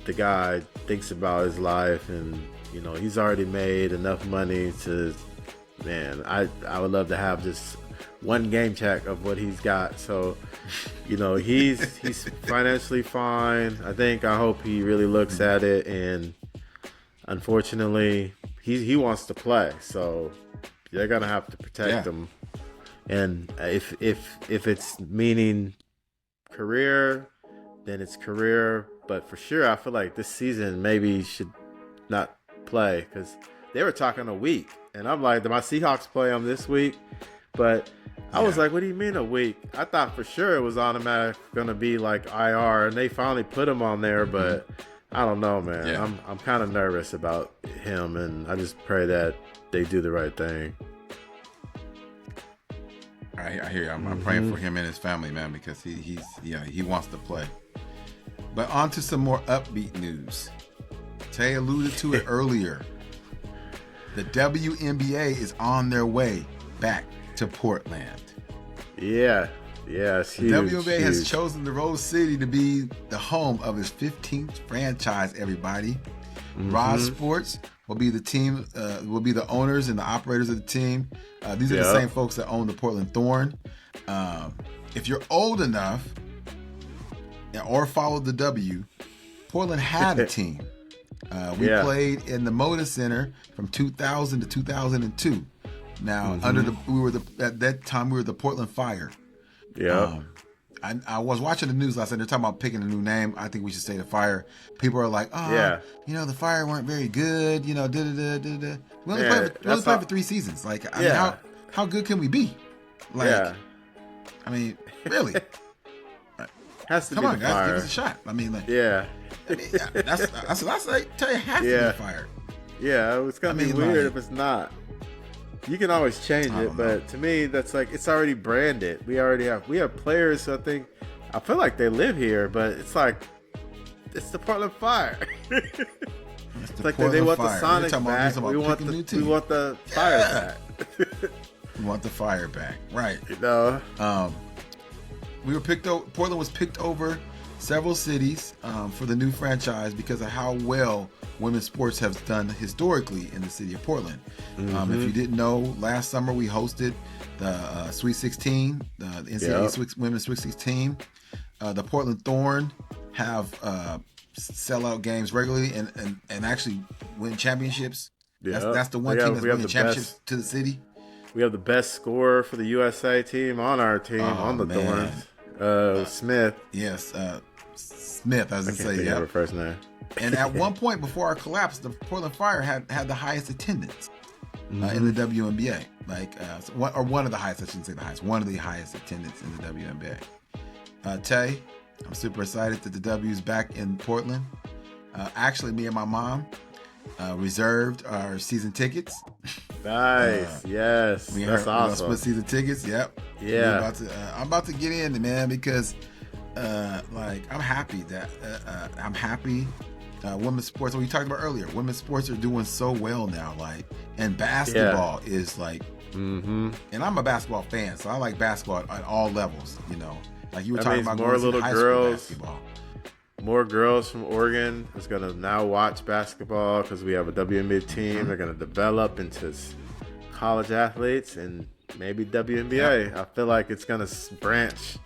the guy thinks about his life, and he's already made enough money to, man, I would love to have just one game check of what he's got. So, he's financially fine. I hope he really looks at it, and unfortunately he wants to play, so they're gonna have to protect him. And if it's meaning career, then it's career. But for sure, I feel like this season maybe should not play, because they were talking a week, and I'm like, my Seahawks play them this week, but I was like, what do you mean a week? I thought for sure it was automatic going to be like IR, and they finally put him on there, but I don't know, man. Yeah. I'm kind of nervous about him, and I just pray that they do the right thing. I hear you. I'm praying for him and his family, man, because he wants to play. But on to some more upbeat news. Tay alluded to it earlier. The WNBA is on their way back to Portland. Yeah, it's huge. The WNBA has chosen the Rose City to be the home of its 15th franchise, everybody. Roz Sports will be the team, will be the owners and the operators of the team. These are the same folks that own the Portland Thorn. If you're old enough or followed the W, Portland had a team. We played in the Moda Center from 2000 to 2002. Now, at that time we were the Portland Fire. Yeah. I was watching the news last night. They're talking about picking a new name. I think we should say the Fire. People are like, the Fire weren't very good. We only played for 3 seasons. Like, I mean, how good can we be? Like, I mean, really? Has to come be on, the guys, Fire. give us a shot. I mean, like, that's like, tell you, it has to be the Fire. Yeah, it's gonna be weird if it's not. You can always change it, but to me, that's like, it's already branded. We have players. So I feel like they live here, but it's like, it's the Portland Fire. It's like they want the Sonics back. We want the Fire back. We want the Fire back, right? Portland was picked over several cities for the new franchise because of how well women's sports has done historically in the city of Portland. If you didn't know, last summer we hosted the Sweet 16, the NCAA Women's Sweet 16. The Portland Thorn have sellout games regularly and actually win championships. That's the one team that's winning championships to the city. We have the best scorer for the USA team on our team, on the Thorns. Smith. Yes, Smith, I was going to say. Her first name. And at one point before our collapse, the Portland Fire had the highest attendance in the WNBA. One of the highest, I shouldn't say the highest, one of the highest attendance in the WNBA. Tay, I'm super excited that the W is back in Portland. Actually, me and my mom reserved our season tickets. Nice. Yes. That's awesome. Split season tickets. Yep. Yeah. I'm about to get in, man, because I'm happy that women's sports, what we talked about earlier, women's sports are doing so well now, and basketball is and I'm a basketball fan, so I like basketball at all levels, like you were talking about more little girls, basketball. More girls from Oregon is going to now watch basketball because we have a WNBA team. They're going to develop into college athletes and maybe WNBA. I feel like it's going to branch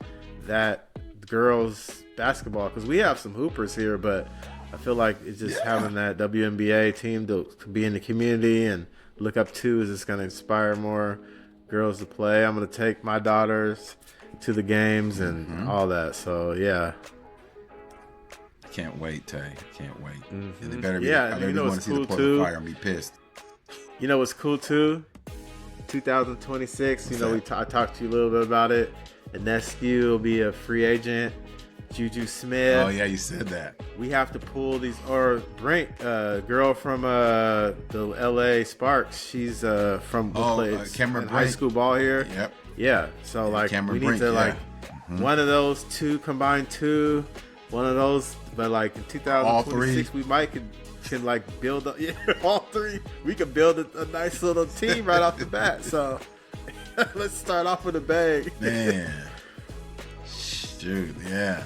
that girls basketball because we have some hoopers here, but I feel like it's just having that WNBA team to be in the community and look up to is just going to inspire more girls to play. I'm going to take my daughters to the games and all that. So, yeah. Can't wait, Tay. Can't wait. And they better be, I better want to see the Portland Fire and be pissed. You know what's cool, too? 2026, I talked to you a little bit about it. Inescu will be a free agent. Juju Smith. Oh, yeah, you said that. We have to pull these, or Brink, girl from the LA Sparks. She's from Cameron high school ball here. Yep. Yeah. So Cameron we Brink, need to one of those two, combine two, one of those, but like in 2026 we might can build up all three. We could build a nice little team right off the bat. So let's start off with a bang. Man. Dude, yeah.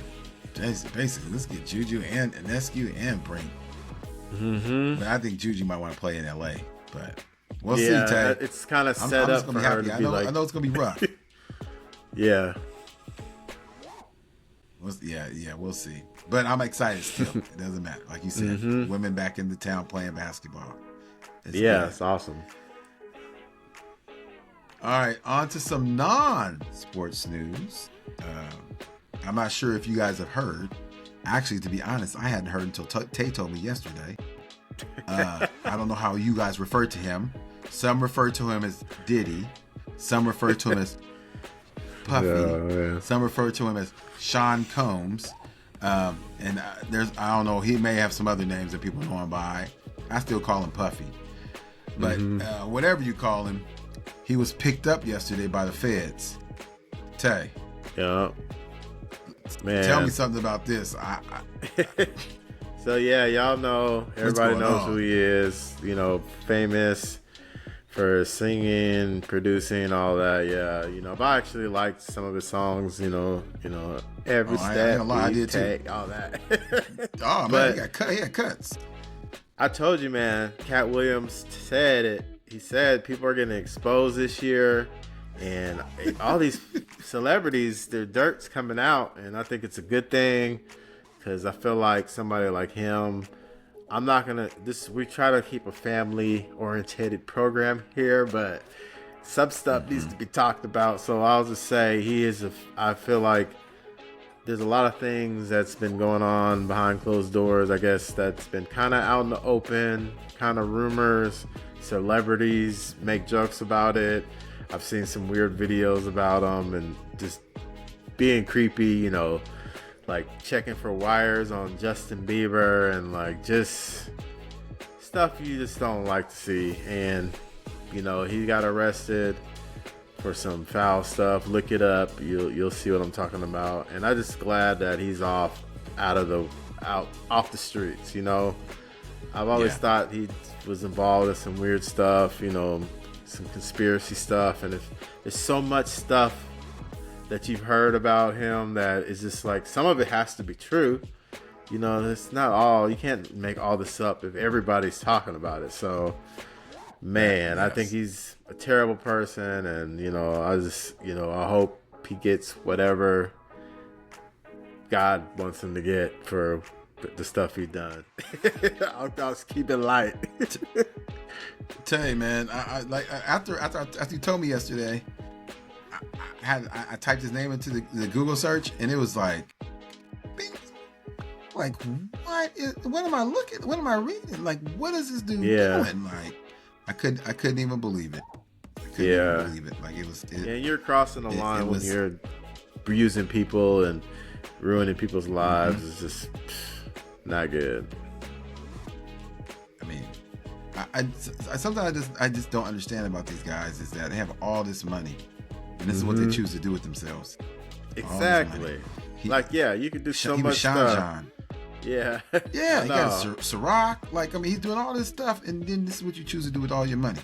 Basically, let's get Juju and Inescu and Brink. But I think Juju might want to play in LA, but we'll see, Tay. It's kind of set up for her to be I know it's gonna be rough. Yeah. We'll see. But I'm excited still. It doesn't matter. Like you said, women back in the town playing basketball. It's awesome. All right, on to some non-sports news. I'm not sure if you guys have heard. Actually, to be honest, I hadn't heard until Tay told me yesterday. I don't know how you guys refer to him. Some refer to him as Diddy. Some refer to him as Puffy. Yeah. Some refer to him as Sean Combs. And I don't know, he may have some other names that people know him by. I still call him Puffy. But whatever you call him, he was picked up yesterday by the feds. Tay. Yeah. Man. Tell me something about this. So yeah, y'all know, everybody knows who he is. Famous for singing, producing, all that. Yeah, but I actually liked some of his songs. Every step we take, all that. Oh man, he had cuts. I told you, man. Cat Williams said it. He said people are getting exposed this year. And all these celebrities, their dirt's coming out, and I think it's a good thing because I feel like somebody like him, we try to keep a family-oriented program here, but some stuff needs to be talked about. So I'll just say I feel like there's a lot of things that's been going on behind closed doors, I guess, that's been kind of out in the open, kind of rumors, celebrities make jokes about it. I've seen some weird videos about him and just being creepy, like checking for wires on Justin Bieber and like just stuff you just don't like to see. And, he got arrested for some foul stuff. Look it up. You'll see what I'm talking about. And I'm just glad that he's off the streets, I've always thought he was involved in some weird stuff, some conspiracy stuff, and if there's so much stuff that you've heard about him that is just like, some of it has to be true, it's not all, you can't make all this up if everybody's talking about it. So man, yes. I think he's a terrible person, and I hope he gets whatever God wants him to get for the stuff he done. I'll just keep it light. Tay, man, after you told me yesterday, I typed his name into the Google search, and it was like, bing, like what am I looking? What am I reading? Like, what is this dude doing? Like, I couldn't even believe it. Even believe it. Like, it was. You're crossing the line when you're abusing people and ruining people's lives. It's just not good. I mean, I sometimes I just don't understand about these guys is that they have all this money, and this is what they choose to do with themselves. Exactly. You could do so much stuff. Yeah. Yeah, you got Ciroc. Like, I mean, he's doing all this stuff, and then this is what you choose to do with all your money.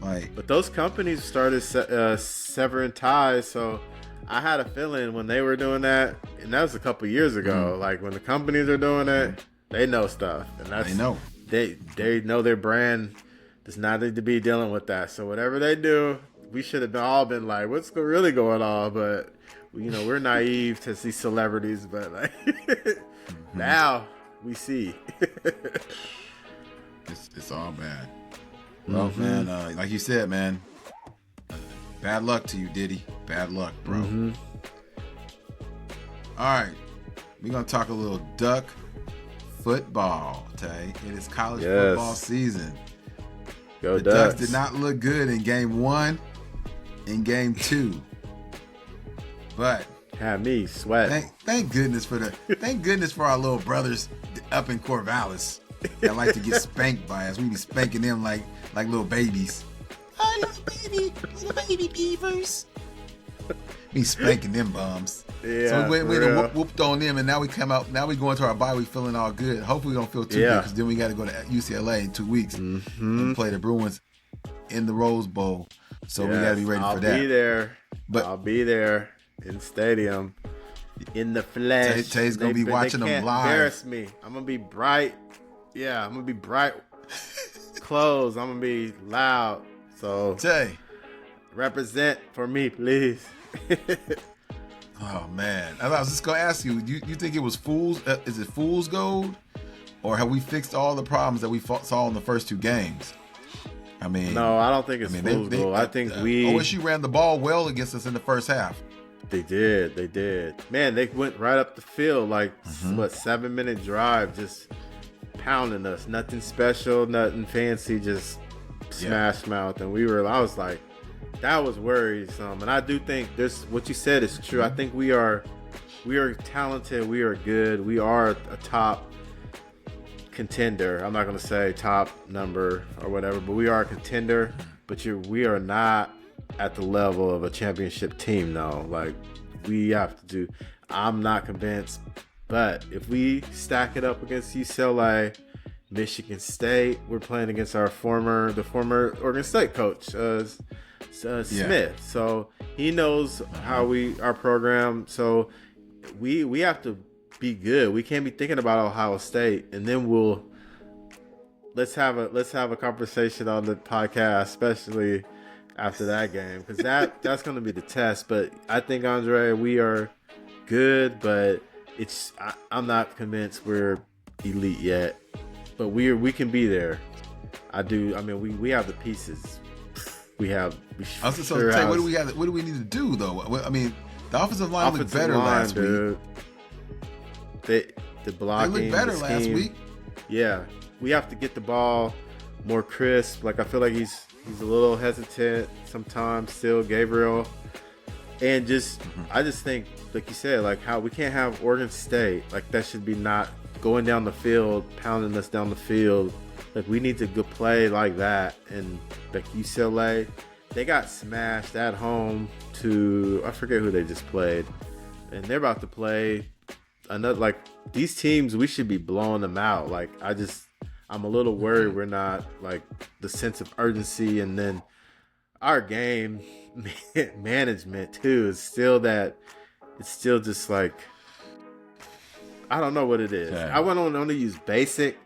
Like, but those companies started severing ties, so I had a feeling when they were doing that, and that was a couple years ago. Like, when the companies are doing it, they know stuff, and they know. They know their brand does not need to be dealing with that. So whatever they do, we should have all been like, what's really going on? But we're naive to see celebrities, but like now we see. It's all bad. Well, man, like you said, man, bad luck to you, Diddy. Bad luck, bro. All right, we're going to talk a little duck football, Tay. It is college football season. Go the Ducks. Ducks did not look good in game 1 and game 2. But had me sweating. Thank goodness for our little brothers up in Corvallis that like to get spanked by us. We be spanking them like little babies. Oh, little baby beavers. Be spanking them bums. Yeah. So we whooped on them, and now we come out. Now we go into our bye week feeling all good. Hopefully we don't feel too good, because then we got to go to UCLA in 2 weeks and play the Bruins in the Rose Bowl. So we got to be ready for that. I'll be there. I'll be there in the stadium, in the flesh. Tay's gonna be watching them live. Embarrass me. I'm gonna be bright. Yeah, I'm gonna be bright clothes. I'm gonna be loud. So Tay, represent for me, please. Oh man, I was just gonna ask you. You think it was fool's? Is it fool's gold, or have we fixed all the problems that we saw in the first 2 games? I mean, no, I don't think it's fool's gold. I think OSU ran the ball well against us in the first half. They did. Man, they went right up the field, like 7-minute drive, just pounding us. Nothing special, nothing fancy, just smash mouth. And I was like, that was worrisome. And I do think what you said is true. I think we are talented, we are good, we are a top contender. I'm not gonna say top number or whatever, but we are a contender. But we are not at the level of a championship team now. Like, we have to do. I'm not convinced, but if we stack it up against UCLA, Michigan State, we're playing against the former Oregon State coach, Smith. So he knows how our program. So we have to be good. We can't be thinking about Ohio State, and then let's have a conversation on the podcast, especially after that game, because that's going to be the test. But I think, Andre, we are good, but I'm not convinced we're elite yet. But we can be there. I do. I mean, we have the pieces. What do we have? What do we need to do though? I mean, the offensive line looked better last week. The blocking. They looked better last week. Yeah, we have to get the ball more crisp. Like, I feel like he's a little hesitant sometimes still, Gabriel. And I just think, like you said, like, how we can't have Oregon State. Like, that should be not going down the field, pounding us down the field. Like, we need to go play like that. And like UCLA, they got smashed at home I forget who they just played. And they're about to play another, like, these teams, we should be blowing them out. Like, I'm a little worried we're not, like, the sense of urgency, and then our game management too is still it's still just like, I don't know what it is. Okay. I wouldn't only use basic,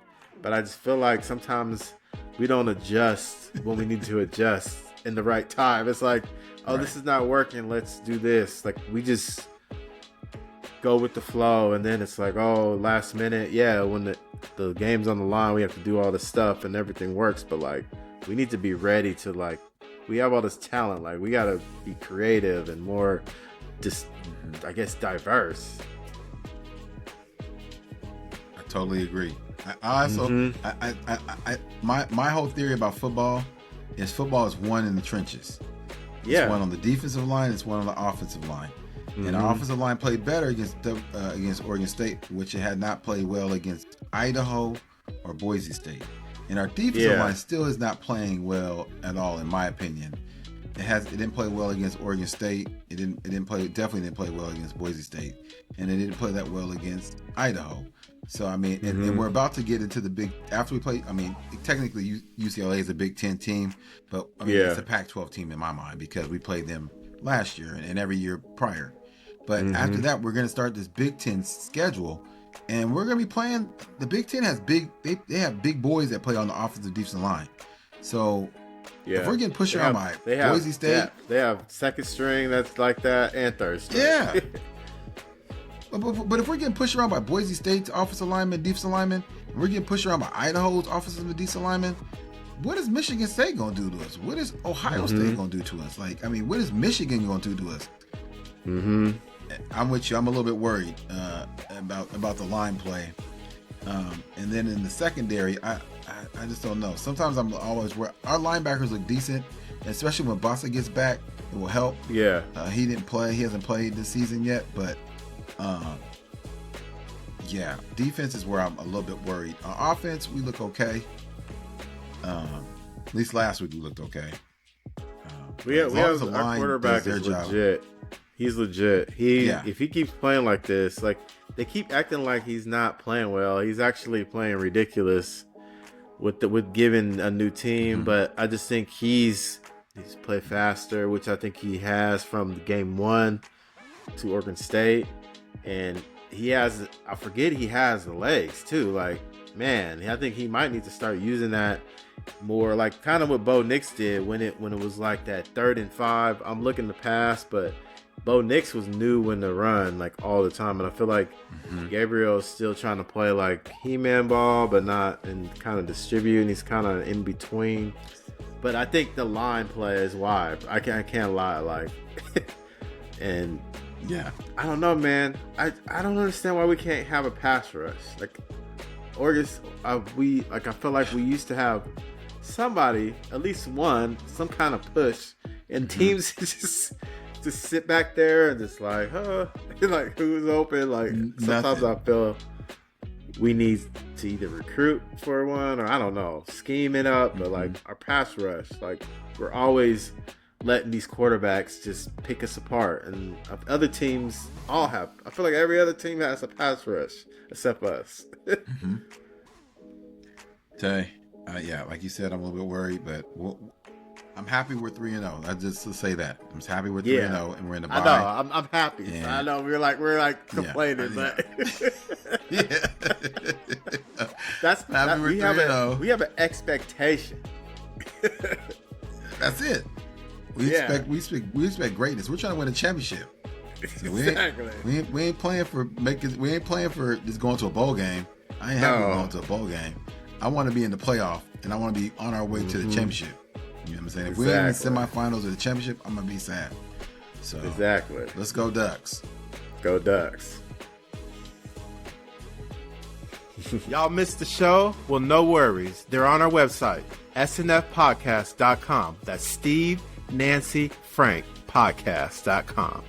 but I just feel like sometimes we don't adjust when we need to adjust in the right time. It's like, this is not working, let's do this. Like, we just go with the flow, and then it's like, last minute, when the game's on the line, we have to do all this stuff and everything works. But, like, we need to be ready to, like, we have all this talent, like, we gotta be creative and more just, I guess, diverse. I totally agree. I also my whole theory about football is won in the trenches. It's one on the defensive line, it's one on the offensive line. And our offensive line played better against Oregon State, which it had not played well against Idaho or Boise State. And our defensive line still is not playing well at all, in my opinion. It didn't play well against Oregon State. It definitely didn't play well against Boise State, and it didn't play that well against Idaho. So I mean, and we're about to get into the big after we play. I mean, technically UCLA is a Big Ten team, but I mean, it's a Pac-12 team in my mind because we played them last year and every year prior. But after that, we're going to start this Big Ten schedule, and we're going to be playing. The Big Ten has they have big boys that play on the offensive defensive line. So if we're getting pushed around by Boise State, they have second string that's like that and third string. Yeah. But if we're getting pushed around by Boise State's offensive linemen, defensive linemen, and we're getting pushed around by Idaho's offensive and defensive linemen, what is Michigan State gonna do to us? What is Ohio State gonna do to us? Like, I mean, what is Michigan gonna do to us? I'm with you. I'm a little bit worried about the line play, and then in the secondary, I just don't know. Sometimes I'm always worried. Our linebackers look decent, especially when Bossa gets back. It will help. Yeah. He didn't play. He hasn't played this season yet, but yeah, defense is where I'm a little bit worried. Our offense, we look okay. At least last week we looked okay. We have our quarterback is legit. He's legit. If he keeps playing like this, like they keep acting like he's not playing well. He's actually playing ridiculous with giving a new team. But I just think he's played faster, which I think he has from game 1 to Oregon State, and he has the legs too. Like, man, I think he might need to start using that more, like kind of what Bo Nix did when it was like that 3rd and 5. I'm looking to pass, but Bo Nix was new when to run like all the time, and I feel like Gabriel's still trying to play like He-Man ball, but not and kind of distribute, and he's kind of in between. But I think the line play is why I can't lie, like, and yeah, I don't know, man. I don't understand why we can't have a pass rush. Like, Oregon, I feel like we used to have somebody, at least one, some kind of push, and teams just sit back there and just like, like who's open? Like sometimes I feel we need to either recruit for one, or I don't know, scheme it up. But like our pass rush, like we're always letting these quarterbacks just pick us apart, and other teams all have. I feel like every other team has a pass rush except us. Tay, yeah, like you said, I'm a little bit worried, but I'm happy we're 3-0. I just to say that I'm just happy we're 3-0 and we're in the bye. I know, I'm happy. And I know we're like complaining, but we have an expectation. That's it. We expect greatness. We're trying to win a championship. So we ain't playing for just going to a bowl game. I ain't happy going to a bowl game. I want to be in the playoff, and I want to be on our way to the championship. You know what I'm saying? If we ain't in the semifinals of the championship, I'm gonna be sad. So let's go Ducks. Go Ducks. Y'all missed the show? Well, no worries. They're on our website, snfpodcast.com. That's Steve, Nancy, Frank, podcast.com.